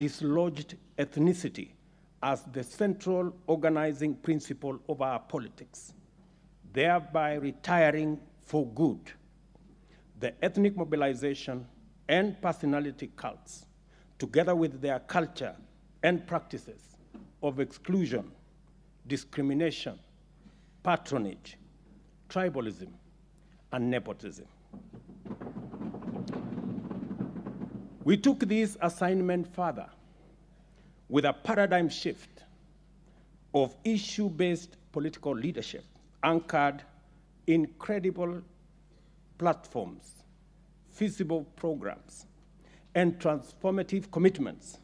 dislodged ethnicity as the central organizing principle of our politics, thereby retiring for good the ethnic mobilization and personality cults, together with their culture and practices of exclusion, discrimination, patronage, tribalism, and nepotism. We took this assignment further with a paradigm shift of issue-based political leadership anchored in credible platforms, feasible programs, and transformative commitments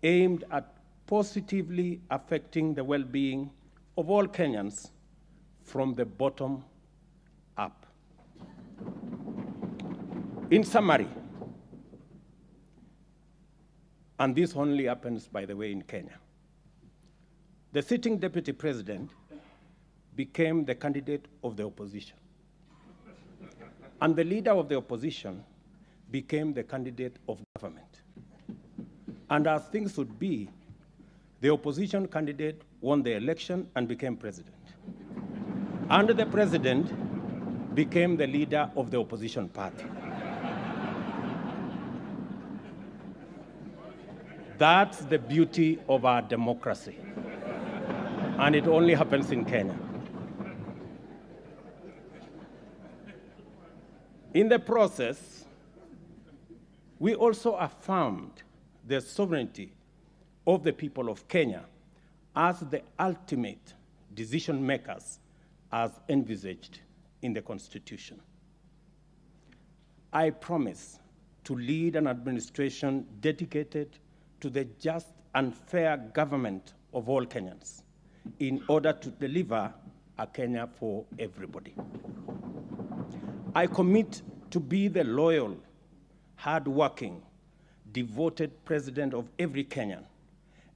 aimed at positively affecting the well-being of all Kenyans from the bottom up. In summary, and this only happens, by the way, in Kenya, the sitting deputy president became the candidate of the opposition, and the leader of the opposition became the candidate of government. And as things would be, the opposition candidate won the election and became president. And the president became the leader of the opposition party. That's the beauty of our democracy. And it only happens in Kenya. In the process, we also affirmed the sovereignty of the people of Kenya as the ultimate decision makers as envisaged in the Constitution. I promise to lead an administration dedicated to the just and fair government of all Kenyans in order to deliver a Kenya for everybody. I commit to be the loyal, hard-working, devoted president of every Kenyan,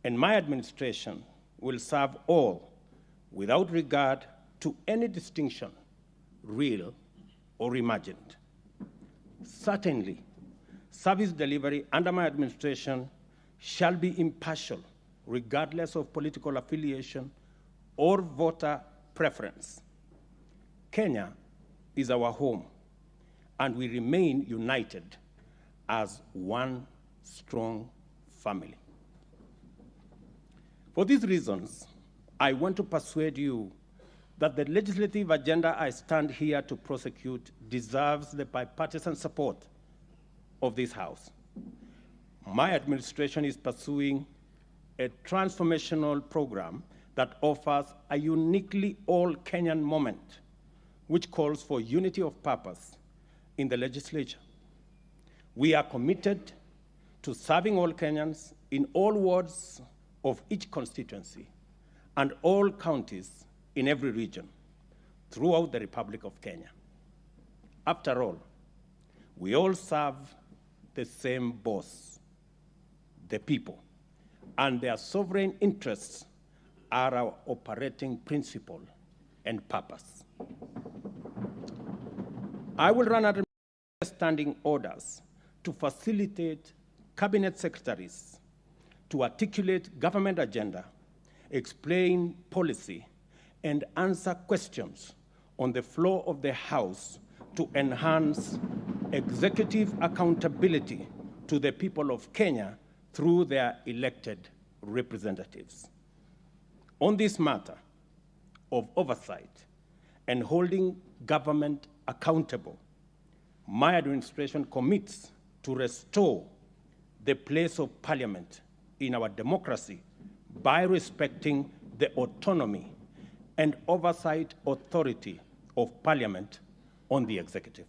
and my administration will serve all without regard to any distinction, real or imagined. Certainly, service delivery under my administration shall be impartial, regardless of political affiliation or voter preference. Kenya is our home, and we remain united as one strong family. For these reasons, I want to persuade you that the legislative agenda I stand here to prosecute deserves the bipartisan support of this House. My administration is pursuing a transformational program that offers a uniquely all-Kenyan moment, which calls for unity of purpose in the legislature. We are committed to serving all Kenyans in all wards of each constituency and all counties in every region throughout the Republic of Kenya. After all, we all serve the same boss, the people, and their sovereign interests are our operating principle and purpose. I will run out standing orders to facilitate cabinet secretaries to articulate government agenda, explain policy, and answer questions on the floor of the House to enhance executive accountability to the people of Kenya through their elected representatives. On this matter of oversight and holding government accountable, my administration commits to restore the place of Parliament in our democracy by respecting the autonomy and oversight authority of Parliament on the executive.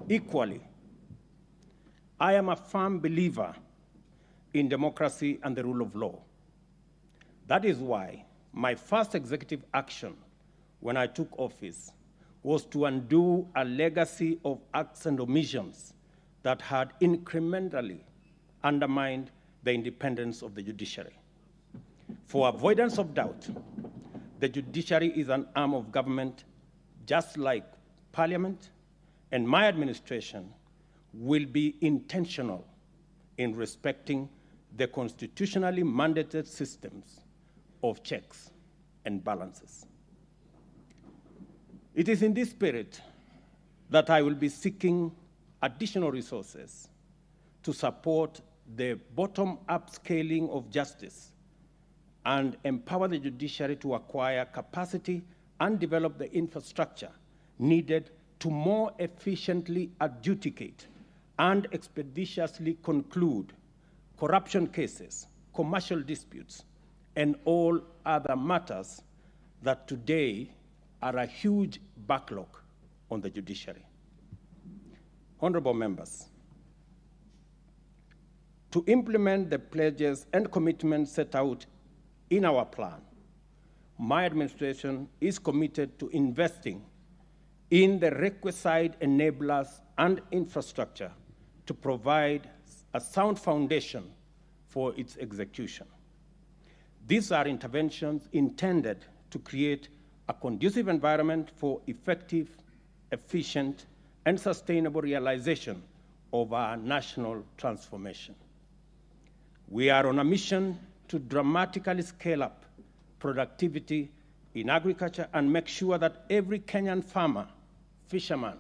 Equally, I am a firm believer in democracy and the rule of law. That is why my first executive action when I took office was to undo a legacy of acts and omissions that had incrementally undermined the independence of the judiciary. For avoidance of doubt, the judiciary is an arm of government just like Parliament, and my administration will be intentional in respecting the constitutionally mandated systems of checks and balances. It is in this spirit that I will be seeking additional resources to support the bottom-up scaling of justice and empower the judiciary to acquire capacity and develop the infrastructure needed to more efficiently adjudicate and expeditiously conclude corruption cases, commercial disputes, and all other matters that today are a huge backlog on the judiciary. Honorable members, to implement the pledges and commitments set out in our plan, my administration is committed to investing in the requisite enablers and infrastructure to provide a sound foundation for its execution. These are interventions intended to create a conducive environment for effective, efficient, and sustainable realization of our national transformation. We are on a mission to dramatically scale up productivity in agriculture and make sure that every Kenyan farmer, fisherman,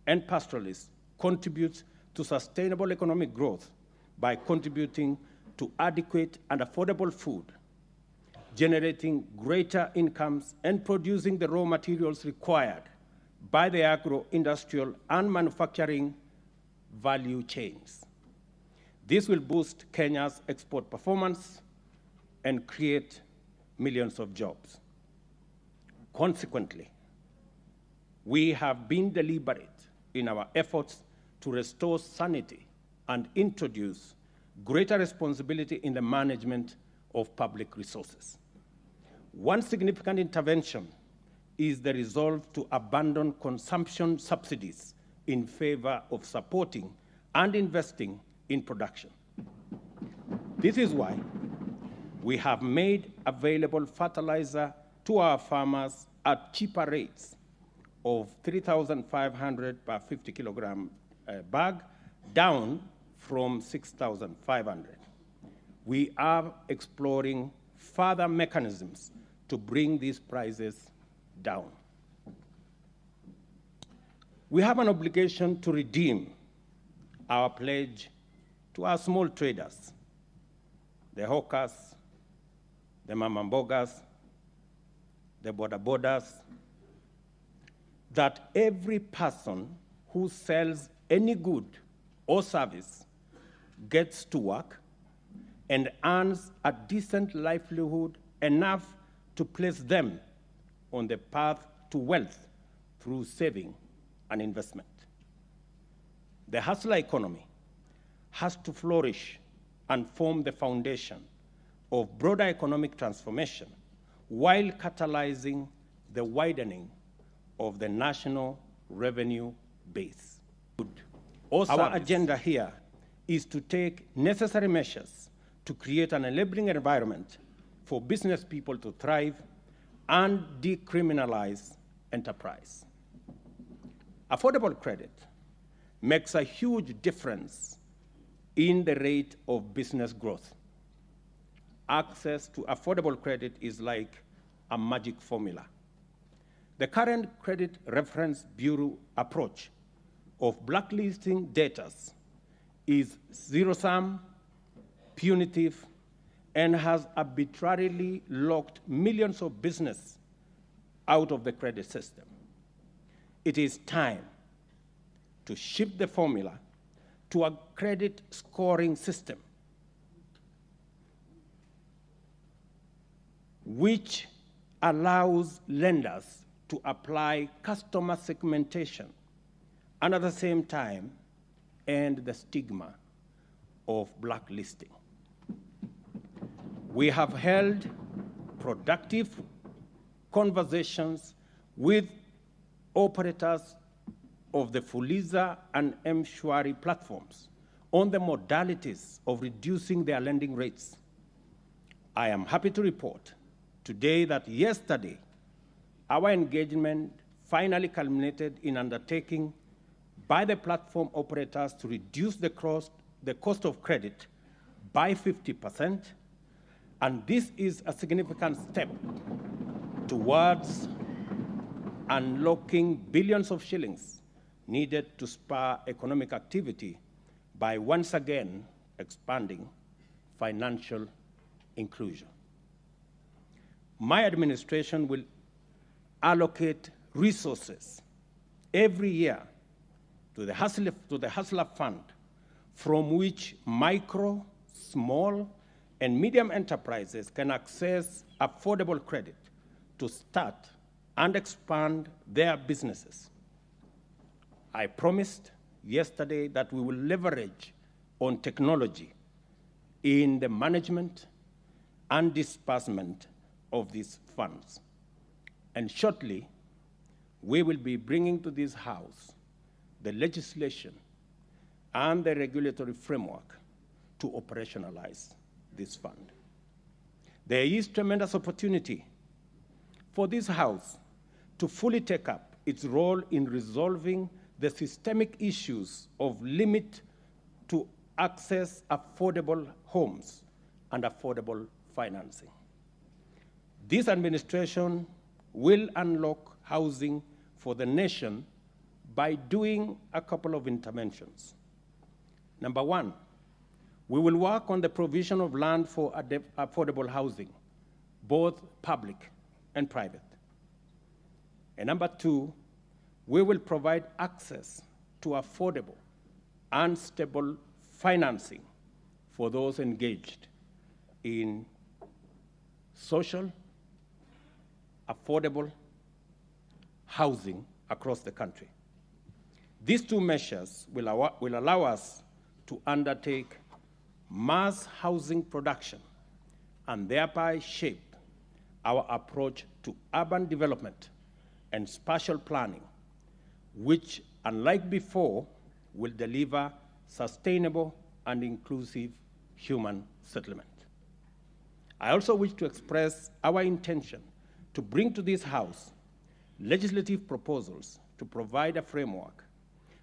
and pastoralist contributes to sustainable economic growth by contributing to adequate and affordable food, generating greater incomes, and producing the raw materials required by the agro-industrial and manufacturing value chains. This will boost Kenya's export performance and create millions of jobs. Consequently, we have been deliberate in our efforts to restore sanity and introduce greater responsibility in the management of public resources. One significant intervention is the resolve to abandon consumption subsidies in favor of supporting and investing in production. This is why we have made available fertilizer to our farmers at cheaper rates of 3,500 per 50 kilogram bag, down from 6,500. We are exploring further mechanisms to bring these prices down. We have an obligation to redeem our pledge to our small traders, the hawkers, the mamambogas, the bodabodas, that every person who sells any good or service gets to work and earns a decent livelihood enough to place them on the path to wealth through saving and investment. The hustler economy has to flourish and form the foundation of broader economic transformation while catalyzing the widening of the national revenue base. Our agenda here is to take necessary measures to create an enabling environment for business people to thrive and decriminalize enterprise. Affordable credit makes a huge difference in the rate of business growth. Access to affordable credit is like a magic formula. The current Credit Reference Bureau approach of blacklisting debtors is zero-sum, punitive, and has arbitrarily locked millions of business out of the credit system. It is time to shift the formula to a credit scoring system which allows lenders to apply customer segmentation and at the same time end the stigma of blacklisting. We have held productive conversations with operators of the Fuliza and M-Shwari platforms on the modalities of reducing their lending rates. I am happy to report today that yesterday, our engagement finally culminated in undertaking by the platform operators to reduce the cost the cost of credit by 50%, and this is a significant step towards unlocking billions of shillings needed to spur economic activity by once again expanding financial inclusion. My administration will allocate resources every year to the Hustler Fund, from which micro, small, and medium enterprises can access affordable credit to start and expand their businesses. I promised yesterday that we will leverage on technology in the management and disbursement of these funds. And shortly, we will be bringing to this House the legislation and the regulatory framework to operationalize this fund. There is tremendous opportunity for this House to fully take up its role in resolving the systemic issues of limit to access affordable homes and affordable financing. This administration will unlock housing for the nation by doing a couple of interventions. Number one, we will work on the provision of land for affordable housing, both public and private. And number two, we will provide access to affordable and stable financing for those engaged in social, affordable housing across the country. These two measures will allow us to undertake mass housing production and thereby shape our approach to urban development and spatial planning, which, unlike before, will deliver sustainable and inclusive human settlement. I also wish to express our intention to bring to this House legislative proposals to provide a framework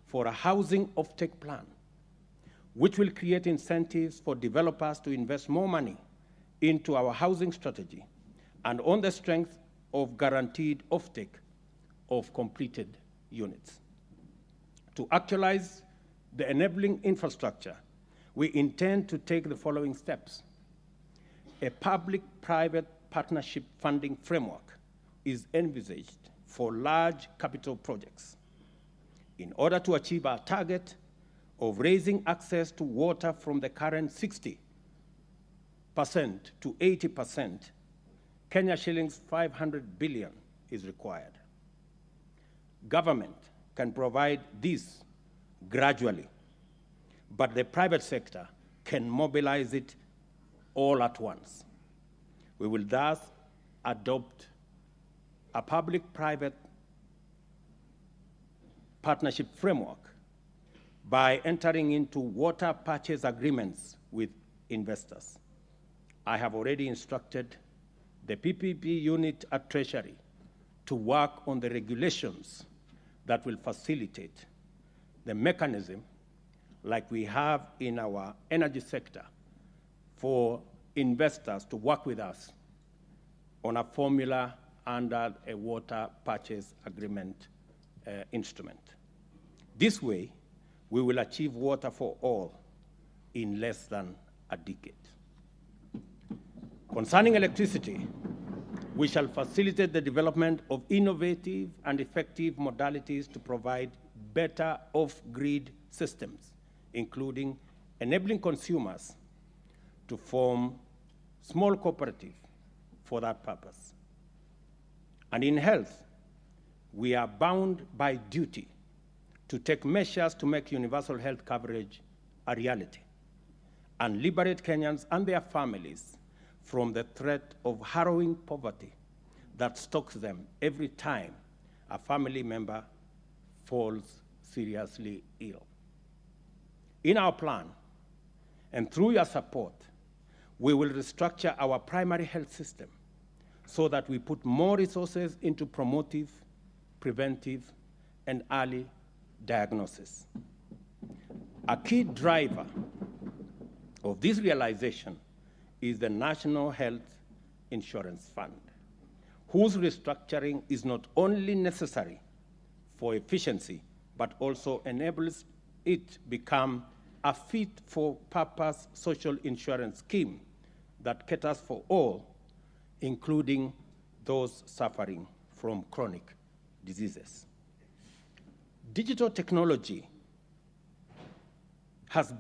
for a housing offtake plan, which will create incentives for developers to invest more money into our housing strategy and on the strength of guaranteed offtake of completed units. To actualize the enabling infrastructure, we intend to take the following steps. A public-private partnership funding framework is envisaged for large capital projects. In order to achieve our target of raising access to water from the current 60% to 80%, Kenya shillings 500 billion is required. Government can provide this gradually, but the private sector can mobilize it all at once. We will thus adopt a public-private partnership framework by entering into water purchase agreements with investors. I have already instructed the PPP unit at Treasury to work on the regulations that will facilitate the mechanism like we have in our energy sector for investors to work with us on a formula under a water purchase agreement instrument. This way, we will achieve water for all in less than a decade. Concerning electricity, we shall facilitate the development of innovative and effective modalities to provide better off-grid systems, including enabling consumers to form small cooperatives for that purpose. And in health, we are bound by duty to take measures to make universal health coverage a reality and liberate Kenyans and their families from the threat of harrowing poverty that stalks them every time a family member falls seriously ill. In our plan, and through your support, we will restructure our primary health system so that we put more resources into promotive, preventive, and early diagnosis. A key driver of this realization is the National Health Insurance Fund, whose restructuring is not only necessary for efficiency, but also enables it become a fit-for-purpose social insurance scheme that caters for all, including those suffering from chronic diseases. Digital technology has become